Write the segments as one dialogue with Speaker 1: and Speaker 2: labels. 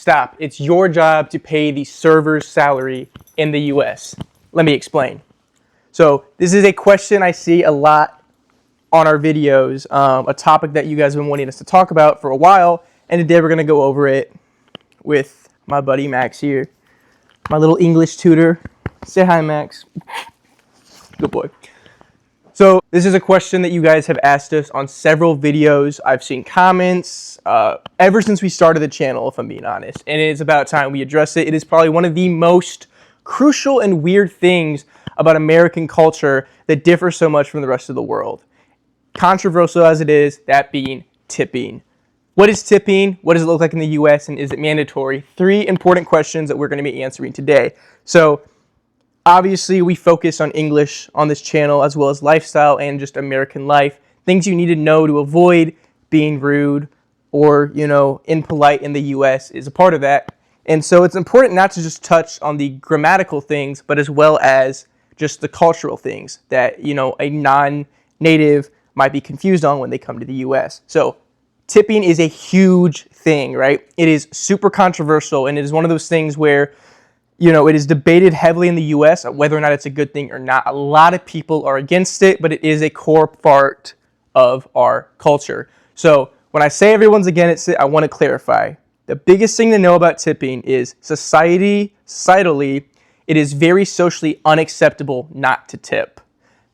Speaker 1: Stop. It's your job to pay the server's salary in the US. Let me explain. So this is a question I see a lot on our videos, a topic that you guys have been wanting us to talk about for a while, and today we're going to go over it with my buddy Max here, my little English tutor. Say hi, Max. Good boy. So this is a question that you guys have asked us on several videos. I've seen comments ever since we started the channel, if I'm being honest, and it is about time we address it. It is probably one of the most crucial and weird things about American culture that differs so much from the rest of the world. Controversial as it is, that being tipping. What is tipping? What does it look like in the US? And is it mandatory? Three important questions that we're going to be answering today. So obviously, we focus on English on this channel, as well as lifestyle and just American life. Things you need to know to avoid being rude or, impolite in the US is a part of that. And so it's important not to just touch on the grammatical things, but as well as just the cultural things that, a non-native might be confused on when they come to the US. So tipping is a huge thing, right? It is super controversial, and it is one of those things where it is debated heavily in the U.S. whether or not it's a good thing or not. A lot of people are against it, but it is a core part of our culture. So when I say everyone's against it, I want to clarify. The biggest thing to know about tipping is societally, it is very socially unacceptable not to tip.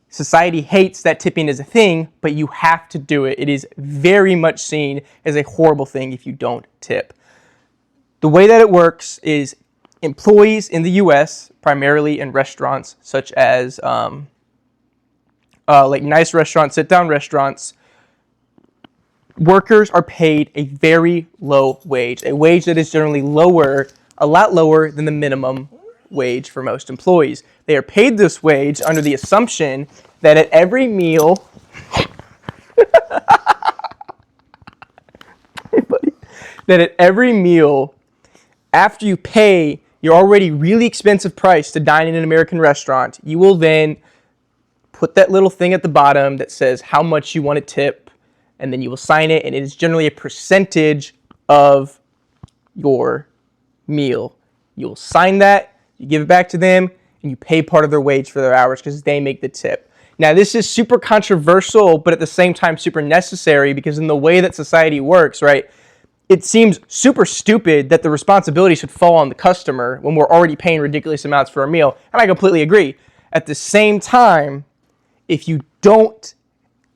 Speaker 1: Society hates that tipping is a thing, but you have to do it. It is very much seen as a horrible thing if you don't tip. The way that it works is employees in the U.S., primarily in restaurants such as like nice restaurants, sit-down restaurants, workers are paid a very low wage, a wage that is generally a lot lower than the minimum wage for most employees. They are paid this wage under the assumption that at every meal, after you pay your already really expensive price to dine in an American restaurant, you will then put that little thing at the bottom that says how much you want to tip, and then you will sign it, and it is generally a percentage of your meal. You'll sign that, you give it back to them, and you pay part of their wage for their hours because they make the tip. Now, this is super controversial, but at the same time super necessary, because in the way that society works, right, it seems super stupid that the responsibility should fall on the customer when we're already paying ridiculous amounts for a meal. And I completely agree. At the same time, if you don't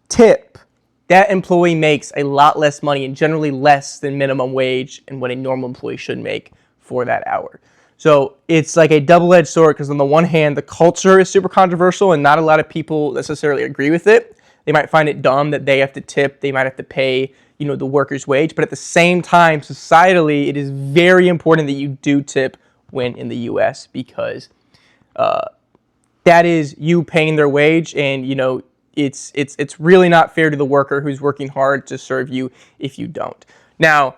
Speaker 1: tip, that employee makes a lot less money, and generally less than minimum wage and what a normal employee should make for that hour. So it's like a double-edged sword, because on the one hand, the culture is super controversial and not a lot of people necessarily agree with it. They might find it dumb that they have to tip. They might have to pay the worker's wage, but at the same time, societally, it is very important that you do tip when in the U.S. because that is you paying their wage, and it's really not fair to the worker who's working hard to serve you if you don't. Now,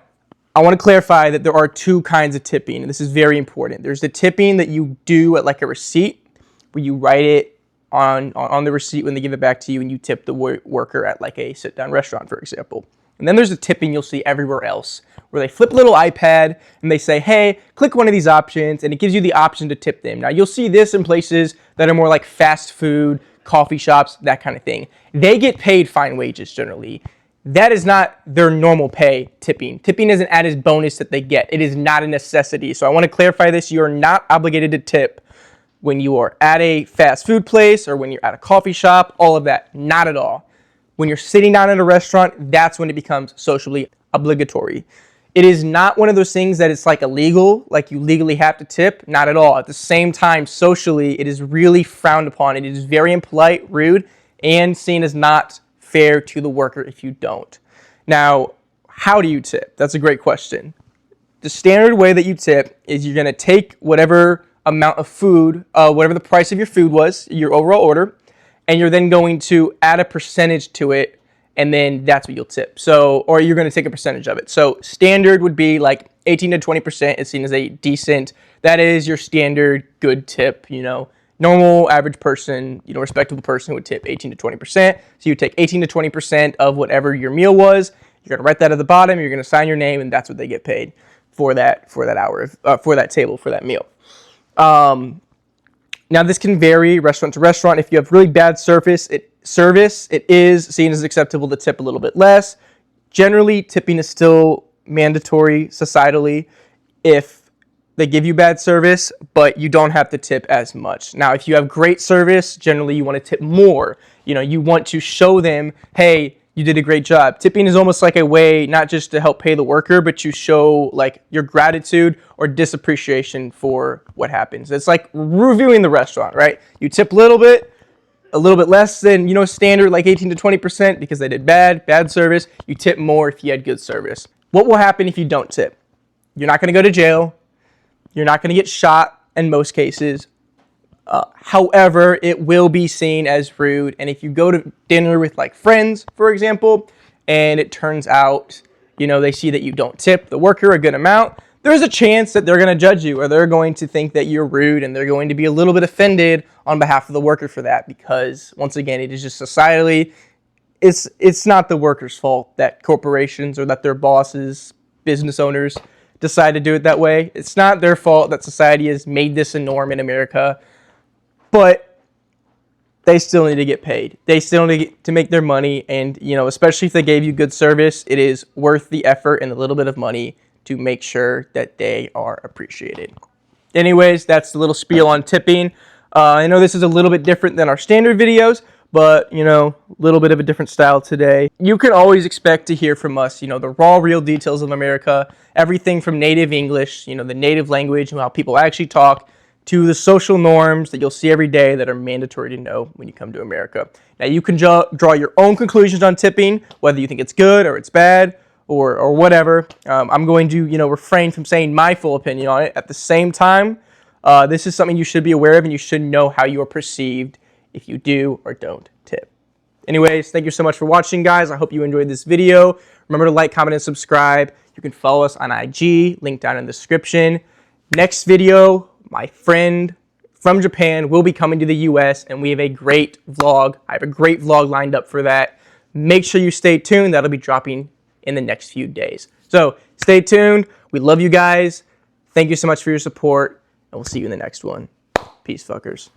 Speaker 1: I want to clarify that there are two kinds of tipping, and this is very important. There's the tipping that you do at like a receipt, where you write it on the receipt when they give it back to you, and you tip the worker at like a sit-down restaurant, for example. And then there's the tipping you'll see everywhere else, where they flip a little iPad and they say, hey, click one of these options, and it gives you the option to tip them. Now, you'll see this in places that are more like fast food, coffee shops, that kind of thing. They get paid fine wages generally. That is not their normal pay, tipping. Tipping is an added bonus that they get. It is not a necessity. So I want to clarify this. You are not obligated to tip when you are at a fast food place or when you're at a coffee shop, all of that. Not at all. When you're sitting down at a restaurant, that's when it becomes socially obligatory. It is not one of those things that it's like illegal, like you legally have to tip. Not at all. At the same time, socially, it is really frowned upon. It is very impolite, rude, and seen as not fair to the worker if you don't. Now, how do you tip? That's a great question. The standard way that you tip is you're going to take whatever amount of food, whatever the price of your food was, your overall order, and you're then going to add a percentage to it, and then that's what you'll tip. So, or you're going to take a percentage of it. So standard would be like 18 to 20% is seen as a decent, that is your standard good tip, normal average person, respectable person would tip 18 to 20%. So you take 18 to 20% of whatever your meal was. You're going to write that at the bottom. You're going to sign your name, and that's what they get paid. for that hour, for that table, for that meal. Now this can vary restaurant to restaurant. If you have really bad service, it is seen as acceptable to tip a little bit less. Generally, tipping is still mandatory societally if they give you bad service, but you don't have to tip as much. Now, if you have great service, generally you want to tip more. You want to show them, hey, you did a great job. Tipping is almost like a way not just to help pay the worker, but you show like your gratitude or disappreciation for what happens. It's like reviewing the restaurant, right? You tip a little bit less than, standard, like 18 to 20% because they did bad service. You tip more if you had good service. What will happen if you don't tip? You're not going to go to jail. You're not going to get shot in most cases. However, it will be seen as rude. And if you go to dinner with like friends, for example, and it turns out, they see that you don't tip the worker a good amount, there's a chance that they're going to judge you, or they're going to think that you're rude, and they're going to be a little bit offended on behalf of the worker for that, because once again, it is just societally, it's not the worker's fault that corporations or that their bosses, business owners decide to do it that way. It's not their fault that society has made this a norm in America. But they still need to get paid. They still need to make their money. And, especially if they gave you good service, it is worth the effort and a little bit of money to make sure that they are appreciated. Anyways, that's the little spiel on tipping. I know this is a little bit different than our standard videos, but, a little bit of a different style today. You can always expect to hear from us, the raw, real details of America, everything from native English, the native language and how people actually talk, to the social norms that you'll see every day that are mandatory to know when you come to America. Now, you can draw your own conclusions on tipping, whether you think it's good or it's bad or whatever. I'm going to, refrain from saying my full opinion on it. At the same time, this is something you should be aware of, and you should know how you are perceived if you do or don't tip. Anyways, thank you so much for watching, guys. I hope you enjoyed this video. Remember to like, comment, and subscribe. You can follow us on IG, link down in the description. Next video, my friend from Japan will be coming to the US, and we have a great vlog. I have a great vlog lined up for that. Make sure you stay tuned. That'll be dropping in the next few days. So stay tuned. We love you guys. Thank you so much for your support, and we'll see you in the next one. Peace, fuckers.